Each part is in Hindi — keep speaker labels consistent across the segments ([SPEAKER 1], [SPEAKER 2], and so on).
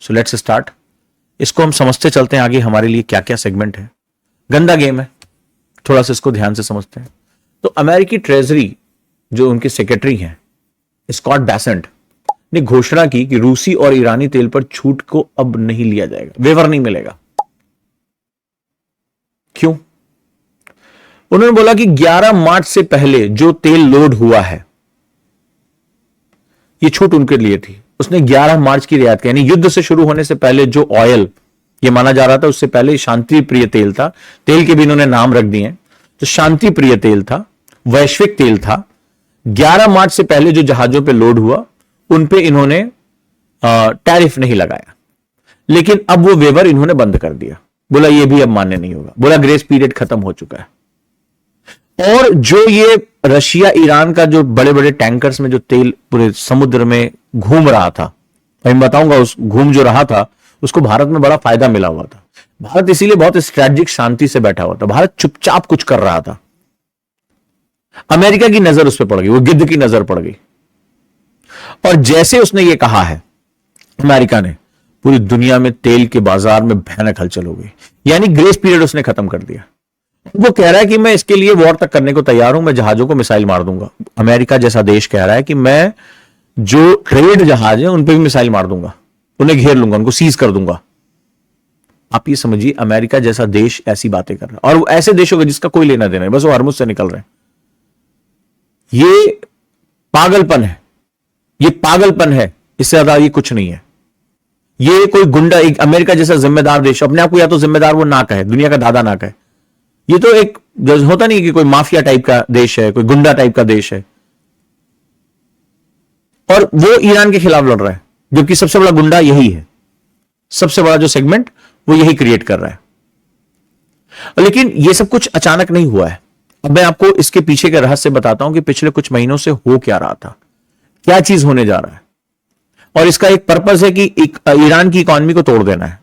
[SPEAKER 1] So let's start. इसको हम समझते चलते हैं आगे हमारे लिए क्या क्या सेगमेंट है। गंदा गेम है, थोड़ा सा इसको ध्यान से समझते हैं। तो अमेरिकी ट्रेजरी जो उनके सेक्रेटरी हैं स्कॉट बेसेंट ने घोषणा की कि रूसी और ईरानी तेल पर छूट को अब नहीं लिया जाएगा, वेवर नहीं मिलेगा। क्यों? उन्होंने बोला कि 11 मार्च से पहले जो तेल लोड हुआ है ये छूट उनके लिए थी। उसने 11 मार्च की रियायत की, यानी युद्ध से शुरू होने से पहले जो ऑयल ये माना जा रहा था उससे पहले शांति प्रिय तेल था। तेल के भी इन्होंने नाम रख दिए। तो शांति प्रिय तेल था, वैश्विक तेल था। 11 मार्च से पहले जो जहाजों पे लोड हुआ उन पे इन्होंने टैरिफ नहीं लगाया, लेकिन अब वो वेवर इन्होंने बंद कर दिया। बोला ये भी अब मान्य नहीं होगा। बोला ग्रेस पीरियड खत्म हो चुका है। और जो ये रशिया ईरान का जो बड़े बड़े टैंकर्स में जो तेल पूरे समुद्र में घूम रहा था, मैं बताऊंगा उस घूम जो रहा था उसको भारत में बड़ा फायदा मिला हुआ था। भारत इसीलिए बहुत स्ट्रेटेजिक शांति से बैठा हुआ था। भारत चुपचाप कुछ कर रहा था। अमेरिका की नजर उस पर पड़ गई, वो गिद्ध की नजर पड़ गई। और जैसे उसने ये कहा है अमेरिका ने, पूरी दुनिया में तेल के बाजार में भयानक हलचल हो गई। यानी ग्रेस पीरियड उसने खत्म कर दिया। वो कह रहा है कि मैं इसके लिए वॉर तक करने को तैयार हूं, मैं जहाजों को मिसाइल मार दूंगा। अमेरिका जैसा देश कह रहा है कि मैं जो ट्रेड जहाज है उन पर भी मिसाइल मार दूंगा, उन्हें घेर लूंगा, उनको सीज कर दूंगा। आप ये समझिए अमेरिका जैसा देश ऐसी बातें कर रहा है, और ऐसे देशों का जिसका कोई लेना देना है, बस वो हरमुज से निकल रहे हैं। ये पागलपन है, ये पागलपन है, इससे ज्यादा ये कुछ नहीं है। ये कोई गुंडा, एक अमेरिका जैसा जिम्मेदार देश अपने आप को या तो जिम्मेदार वो ना कहे, दुनिया का दादा ना कहे। ये तो एक होता नहीं कि कोई माफिया टाइप का देश है, कोई गुंडा टाइप का देश है, और वो ईरान के खिलाफ लड़ रहा है, जबकि सबसे बड़ा गुंडा यही है। सबसे बड़ा जो सेगमेंट वो यही क्रिएट कर रहा है। लेकिन ये सब कुछ अचानक नहीं हुआ है। अब मैं आपको इसके पीछे के रहस्य बताता हूं कि पिछले कुछ महीनों से हो क्या रहा था, क्या चीज होने जा रहा है। और इसका एक पर्पस है कि ईरान की इकोनॉमी को तोड़ देना है।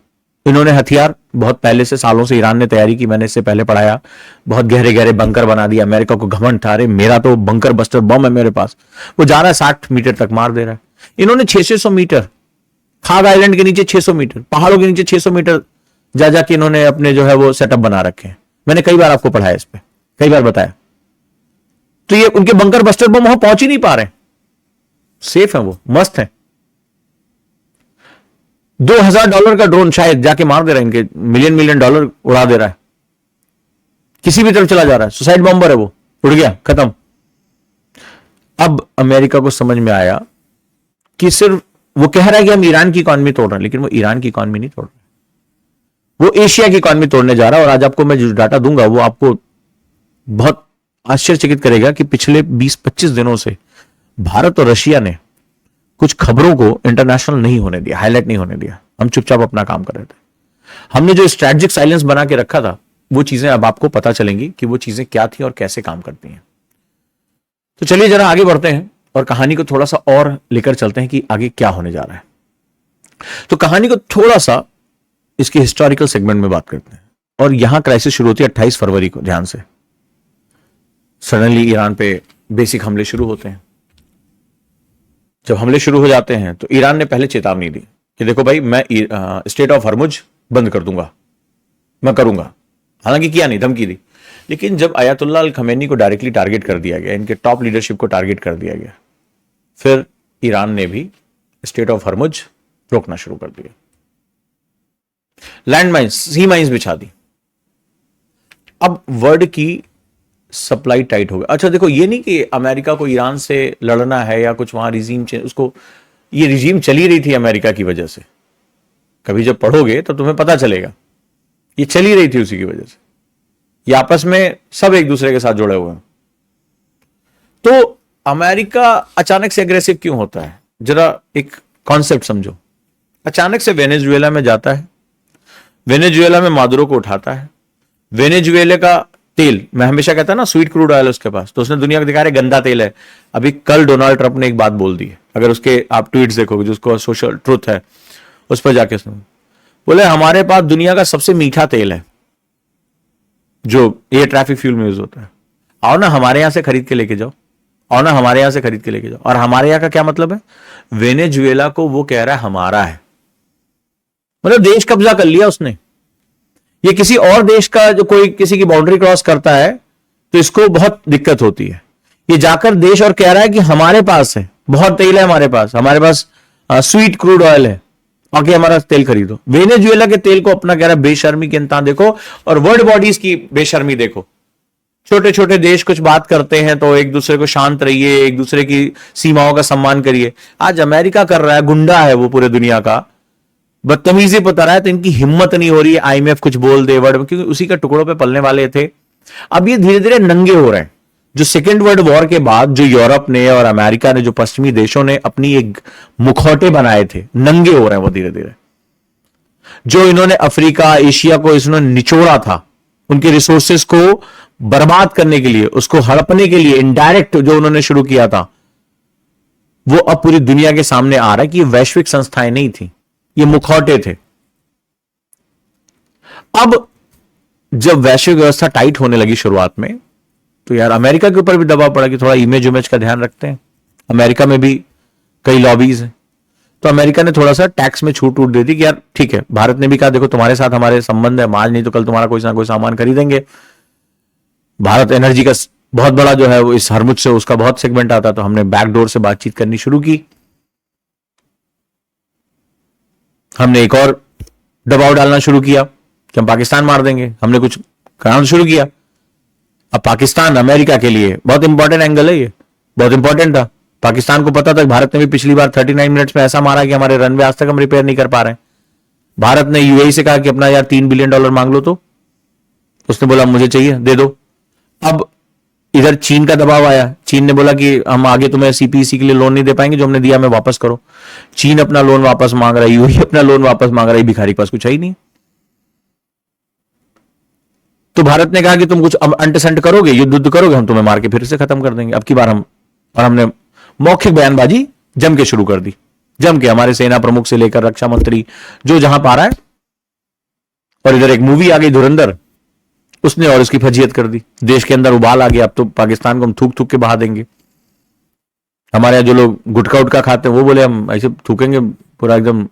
[SPEAKER 1] इन्होंने हथियार बहुत पहले से, सालों से ईरान ने तैयारी की, मैंने इससे पहले पढ़ाया। बहुत गहरे गहरे बंकर बना दिया। अमेरिका को घमंड था, अरे मेरा तो बंकर बस्टर बम है मेरे पास। वो जा रहा है 60 मीटर तक मार दे रहा है। इन्होंने 600 मीटर खाग आइलैंड के नीचे, 600 मीटर पहाड़ों के नीचे, 600 मीटर जा जाके इन्होंने अपने जो है वो सेटअप बना रखे हैं। मैंने कई बार आपको पढ़ाया, इस पे कई बार बताया। तो ये उनके बंकर बस्टर बम वहां पहुंच ही नहीं पा रहे। सेफ है, वो मस्त है। $2000 का ड्रोन शायद जाके मार दे रहा है, इनके मिलियन डॉलर उड़ा दे रहा है। किसी भी तरफ चला जा रहा है, सुसाइड बॉम्बर है वो, उड़ गया, खत्म। अब अमेरिका को समझ में आया कि सिर्फ वो कह रहा है कि हम ईरान की इकॉनमी तोड़ रहे हैं, लेकिन वो ईरान की इकॉनमी नहीं तोड़ रहे, वो एशिया की इकॉनमी तोड़ने जा रहा है। और आज आपको मैं जो डाटा दूंगा वो आपको बहुत आश्चर्यचकित करेगा कि पिछले 20-25 दिनों से भारत और रशिया ने कुछ खबरों को इंटरनेशनल नहीं होने दिया, हाईलाइट नहीं होने दिया। हम चुपचाप अपना काम कर रहे थे। हमने जो स्ट्रेटेजिक साइलेंस बना के रखा था, वो चीजें अब आपको पता चलेंगी कि वो चीजें क्या थी और कैसे काम करती हैं। तो चलिए जरा आगे बढ़ते हैं और कहानी को थोड़ा सा और लेकर चलते हैं कि आगे क्या होने जा रहा है। तो कहानी को थोड़ा सा इसके हिस्टोरिकल सेगमेंट में बात करते हैं। और यहां क्राइसिस शुरू होती है 28 फरवरी को। ध्यान से, सडनली ईरान पे बेसिक हमले शुरू होते हैं। जब हमले शुरू हो जाते हैं तो ईरान ने पहले चेतावनी दी कि देखो भाई, मैं स्टेट ऑफ हरमुज बंद कर दूंगा, मैं करूंगा। हालांकि किया नहीं, धमकी दी। लेकिन जब अयातुल्लाह अल खमेनी को डायरेक्टली टारगेट कर दिया गया, इनके टॉप लीडरशिप को टारगेट कर दिया गया, फिर ईरान ने भी स्टेट ऑफ हरमुज रोकना शुरू कर दिया। लैंड माइंस, सी माइंस बिछा दी। अब वर्ल्ड की सप्लाई टाइट हो गया। अच्छा देखो, ये नहीं कि अमेरिका को ईरान से लड़ना है या कुछ वहां रिजीम चेंज, उसको ये रिजीम चली रही थी अमेरिका की वजह से। कभी जब पढ़ोगे तो तुम्हें पता चलेगा, ये चली रही थी उसी की वजह से। ये आपस में सब एक दूसरे के साथ जुड़े हुए हैं। तो अमेरिका अचानक से एग्रेसिव क्यों होता है, जरा एक कॉन्सेप्ट समझो। अचानक से वेनेजुएला में जाता है, वेनेजुएला में मादुरो को उठाता है। वेनेजुएला का तेल, मैं हमेशा कहता ना स्वीट क्रूड ऑयल उसके पास, तो उसने दुनिया को दिखाया गंदा तेल है। अभी कल डोनाल्ड ट्रंप ने एक बात बोल दी है, अगर उसके आप ट्वीट्स देखोगे, जिसको सोशल ट्रुथ है उस पर जाके सुनो। बोले हमारे पास दुनिया का सबसे मीठा तेल है जो एयर ट्रैफिक फ्यूल में यूज होता है। आओ ना हमारे यहां से खरीद के लेके जाओ, आओ ना हमारे यहां से खरीद के लेके जाओ। और हमारे यहां का क्या मतलब है? वेनेजुएला को वो कह रहा है हमारा है। मतलब देश कब्जा कर लिया उसने। ये किसी और देश का जो कोई किसी की बाउंड्री क्रॉस करता है तो इसको बहुत दिक्कत होती है। ये जाकर देश और कह रहा है कि हमारे पास है, बहुत तेल है हमारे पास स्वीट क्रूड ऑयल है, आके हमारा तेल खरीदो। वेनेजुएला के तेल को अपना कह रहा है बेशर्मी के इंतहा देखो, और वर्ल्ड बॉडीज की बेशर्मी देखो। छोटे छोटे देश कुछ बात करते हैं तो एक दूसरे को शांत रहिए, एक दूसरे की सीमाओं का सम्मान करिए। आज अमेरिका कर रहा है, गुंडा है वो पूरे दुनिया का, बदतमीजी बता रहा है, तो इनकी हिम्मत नहीं हो रही है आईएमएफ कुछ बोल दे वर्ड, क्योंकि उसी के टुकड़ों पे पलने वाले थे। अब ये धीरे धीरे नंगे हो रहे हैं। जो सेकेंड वर्ल्ड वॉर के बाद जो यूरोप ने और अमेरिका ने, जो पश्चिमी देशों ने अपनी एक मुखौटे बनाए थे, नंगे हो रहे हैं वो धीरे धीरे। जो इन्होंने अफ्रीका एशिया को इन्होंने निचोड़ा था, उनके रिसोर्सेस को बर्बाद करने के लिए, उसको हड़पने के लिए इनडायरेक्ट जो उन्होंने शुरू किया था, वो अब पूरी दुनिया के सामने आ रहा है कि ये वैश्विक संस्थाएं नहीं थी, ये मुखौटे थे। अब जब वैश्विक व्यवस्था टाइट होने लगी शुरुआत में, तो यार अमेरिका के ऊपर भी दबाव पड़ा कि थोड़ा इमेज का ध्यान रखते हैं। अमेरिका में भी कई लॉबीज हैं, तो अमेरिका ने थोड़ा सा टैक्स में छूट दे दी कि यार ठीक है। भारत ने भी कहा देखो तुम्हारे साथ हमारे संबंध है, आज नहीं तो कल तुम्हारा कोई ना कोई सामान खरीदेंगे। भारत एनर्जी का बहुत बड़ा जो है वो इस हरमुज से उसका बहुत सेगमेंट आता, तो हमने बैकडोर से बातचीत करनी शुरू की। हमने एक और दबाव डालना शुरू किया कि हम पाकिस्तान मार देंगे, हमने कुछ करना शुरू किया। अब पाकिस्तान अमेरिका के लिए बहुत इंपॉर्टेंट एंगल है, ये बहुत इंपॉर्टेंट था। पाकिस्तान को पता था कि भारत ने भी पिछली बार 39 मिनट्स में ऐसा मारा कि हमारे रनवे आज तक हम रिपेयर नहीं कर पा रहे हैं। भारत ने यूएई से कहा कि अपना यार $3 बिलियन मांग लो, तो उसने बोला मुझे चाहिए, दे दो। अब इधर चीन का दबाव आया, चीन ने बोला कि हम आगे तुम्हें सीपीईसी के लिए लोन नहीं दे पाएंगे, जो हमने दिया हमें वापस करो। चीन अपना लोन वापस मांग रहा है, यूएई अपना लोन वापस मांग रहा है, भिखारी के पास कुछ है ही नहीं। तो भारत ने कहा कि तुम कुछ अंटसंट करोगे, युद्ध करोगे, हम तुम्हें मार के फिर से खत्म कर देंगे अब की बार हम। और हमने मौखिक बयानबाजी जम के शुरू कर दी, जम के हमारे सेना प्रमुख से लेकर रक्षा मंत्री जो जहां पा रहा है। और इधर एक मूवी आ गई धुरंधर, उसने और उसकी फजीयत कर दी। देश के अंदर उबाल आ गया, अब तो पाकिस्तान को हम थूक थूक के बहा देंगे। हमारे यहां जो लोग गुटखा उटका खाते हैं वो बोले हम ऐसे थूकेंगे, पूरा एकदम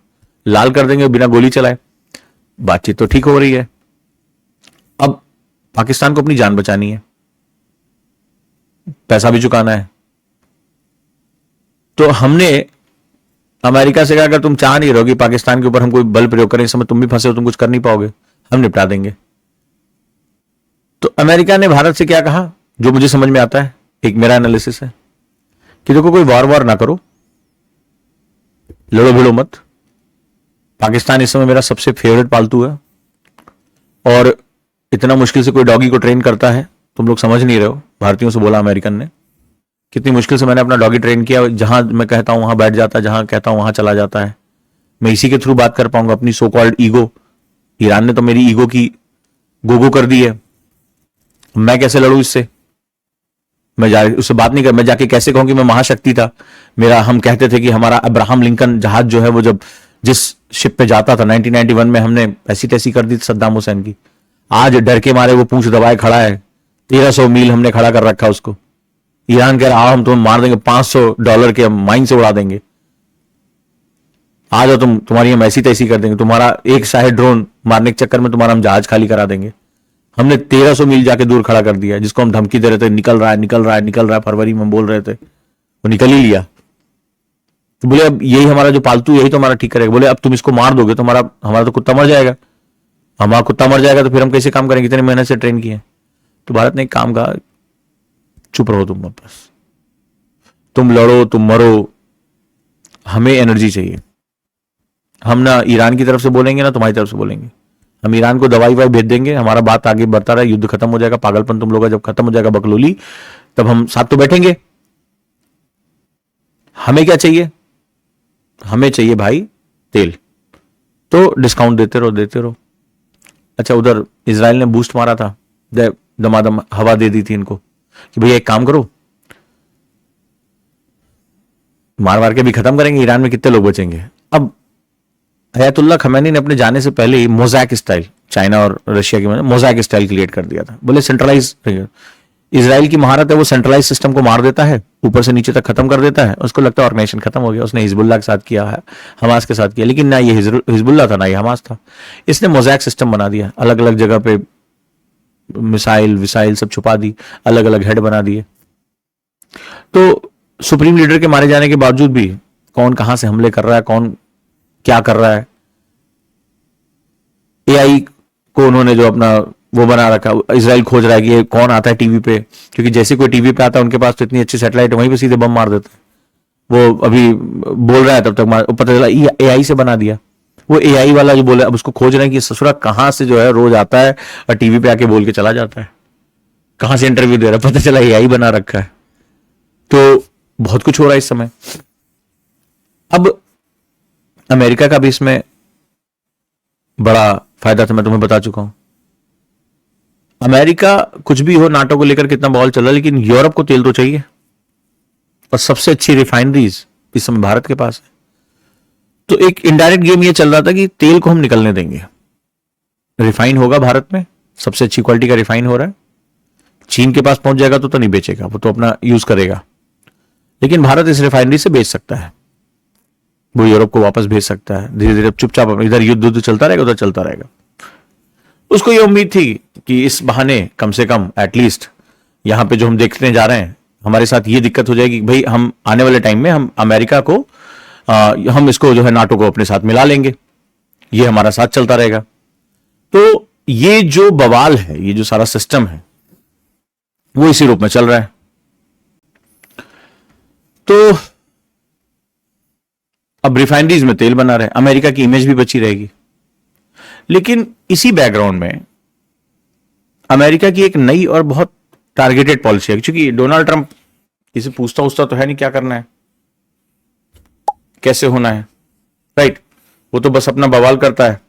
[SPEAKER 1] लाल कर देंगे बिना गोली चलाए। बातचीत तो ठीक हो रही है, अब पाकिस्तान को अपनी जान बचानी है, पैसा भी चुकाना है। तो हमने अमेरिका से कहा अगर तुम चाह नहीं रहो कि पाकिस्तान के ऊपर हम कोई बल प्रयोग करें, इस समय तुम भी फंसे हो, तुम कुछ कर नहीं पाओगे, हम निपटा देंगे। तो अमेरिका ने भारत से क्या कहा, जो मुझे समझ में आता है, एक मेरा एनालिसिस है कि देखो कोई वार ना करो, लड़ो भिड़ो मत। पाकिस्तान इस समय मेरा सबसे फेवरेट पालतू है, और इतना मुश्किल से कोई डॉगी को ट्रेन करता है, तुम लोग समझ नहीं रहे हो। भारतीयों से बोला अमेरिकन ने, कितनी मुश्किल से मैंने अपना डॉगी ट्रेन किया, जहां मैं कहता हूं वहां बैठ जाता है, जहां कहता हूं वहां चला जाता है। मैं इसी के थ्रू बात कर पाऊंगा, अपनी सो कॉल्ड ईगो। ईरान ने तो मेरी ईगो की गोगो कर दी है, मैं कैसे लड़ूं इससे? मैं उससे बात नहीं कर, मैं जाके कैसे कहूं कि मैं महाशक्ति था। मेरा, हम कहते थे कि हमारा अब्राहम लिंकन जहाज जो है वो जब जिस शिप पे जाता था 1991 में, हमने ऐसी तैसी कर दी सद्दाम हुसैन की। आज डर के मारे वो पूंछ दबाए खड़ा है, 1300 मील हमने खड़ा कर रखा उसको। ईरान कह रहा हम तुम्हें मार देंगे, $500 के माइन से उड़ा देंगे, आ जाओ तुम्हारी हम ऐसी तैसी कर देंगे, तुम्हारा एक शायद ड्रोन मारने के चक्कर में तुम्हारा हम जहाज खाली करा देंगे। हमने 1300 मील जाके दूर खड़ा कर दिया, जिसको हम धमकी दे रहे थे निकल रहा है निकल रहा है निकल रहा है, फरवरी में बोल रहे थे, वो निकल ही लिया। तो बोले अब यही हमारा जो पालतू, यही तो हमारा ठीक करेगा। बोले अब तुम इसको मार दोगे तो हमारा तो कुत्ता मर जाएगा, हमारा कुत्ता मर जाएगा तो फिर हम कैसे काम करेंगे, इतने मेहनत से ट्रेन किए। तो भारत ने एक काम कहा, चुप रहो तुम, बस तुम लड़ो तुम मरो, हमें एनर्जी चाहिए। हम ना ईरान की तरफ से बोलेंगे ना तुम्हारी तरफ से बोलेंगे, हम ईरान को दवाई वाई भेज देंगे, हमारा बात आगे बढ़ता रहा, युद्ध खत्म हो जाएगा, पागलपन तुम लोग का जब खत्म हो जाएगा बकलोली, तब हम साथ तो बैठेंगे। हमें क्या चाहिए, हमें चाहिए भाई तेल, तो डिस्काउंट देते रहो देते रहो। अच्छा, उधर इजराइल ने बूस्ट मारा था, दमादम हवा दे दी थी इनको कि भैया एक काम करो, मार मार के भी खत्म करेंगे, ईरान में कितने लोग बचेंगे। अब अयतुल्लाह खमैनी ने अपने जाने से पहले ही मोज़ैक स्टाइल, चाइना और रशिया की मोज़ैक स्टाइल क्रिएट कर दिया था। बोले सेंट्रलाइज, इजराइल की महारत है, वो सेंट्रलाइज सिस्टम को मार देता है, ऊपर से नीचे तक खत्म कर देता है, उसको लगता है ऑर्गेनाइजेशन खत्म हो गया। उसने हिजबुल्लाह के साथ किया है, हमास के साथ किया, लेकिन ना ये हिजबुल्लाह था ना ये हमास था। इसने मोज़ैक सिस्टम बना दिया, अलग अलग जगह पे मिसाइल विसाइल सब छुपा दी, अलग अलग हेड बना दिए। तो सुप्रीम लीडर के मारे जाने के बावजूद भी कौन कहां से हमले कर रहा है, कौन क्या कर रहा है, एआई को उन्होंने जो अपना वो बना रखा, इजराइल खोज रहा है कि ये कौन आता है टीवी पे, क्योंकि जैसे कोई टीवी पे आता है उनके पास तो इतनी अच्छी सैटेलाइट है, वहीं पे सीधे बम मार देते हैं। वो अभी बोल रहा है तब तक पता चला एआई से बना दिया। वो एआई वाला जो बोले, अब उसको खोज रहे हैं कि ससुरा कहां से जो है रोज आता है और टीवी पे आके बोल के चला जाता है, कहां से इंटरव्यू दे रहा है, पता चला एआई बना रखा है। तो बहुत कुछ हो रहा है इस समय। अब अमेरिका का भी इसमें बड़ा फायदा था, मैं तुम्हें बता चुका हूं। अमेरिका कुछ भी हो, नाटो को लेकर कितना बवाल चल रहा है, लेकिन यूरोप को तेल तो चाहिए, और सबसे अच्छी रिफाइनरीज इस समय भारत के पास है। तो एक इनडायरेक्ट गेम ये चल रहा था कि तेल को हम निकलने देंगे, रिफाइन होगा भारत में, सबसे अच्छी क्वालिटी का रिफाइन हो रहा है, चीन के पास पहुंच जाएगा तो नहीं बेचेगा, वो तो अपना यूज करेगा, लेकिन भारत इस रिफाइनरी से बेच सकता है, वो यूरोप को वापस भेज सकता है। धीरे धीरे चुपचाप इधर युद्ध चलता रहेगा, उधर चलता रहेगा। उसको ये उम्मीद थी कि इस बहाने कम से कम एटलीस्ट यहां पे जो हम देखने जा रहे हैं, हमारे साथ ये दिक्कत हो जाएगी कि भाई हम आने वाले टाइम में हम अमेरिका को हम इसको जो है नाटो को अपने साथ मिला लेंगे, ये हमारा साथ चलता रहेगा। तो ये जो बवाल है, ये जो सारा सिस्टम है, वो इसी रूप में चल रहा है। तो अब रिफाइनरीज में तेल बना रहे, अमेरिका की इमेज भी बची रहेगी। लेकिन इसी बैकग्राउंड में अमेरिका की एक नई और बहुत टारगेटेड पॉलिसी है, क्योंकि डोनाल्ड ट्रंप इसे पूछता तो है नहीं क्या करना है, कैसे होना है, राइट, वो तो बस अपना बवाल करता है।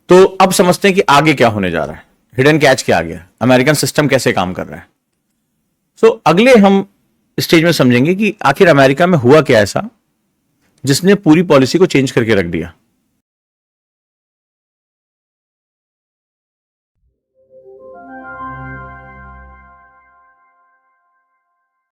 [SPEAKER 1] तो अब समझते हैं कि आगे क्या होने जा रहा है, हिडन कैच क्या आ गया, अमेरिकन सिस्टम कैसे काम कर रहा है। सो अगले हम स्टेज में समझेंगे कि आखिर अमेरिका में हुआ क्या ऐसा जिसने पूरी पॉलिसी को चेंज करके रख दिया।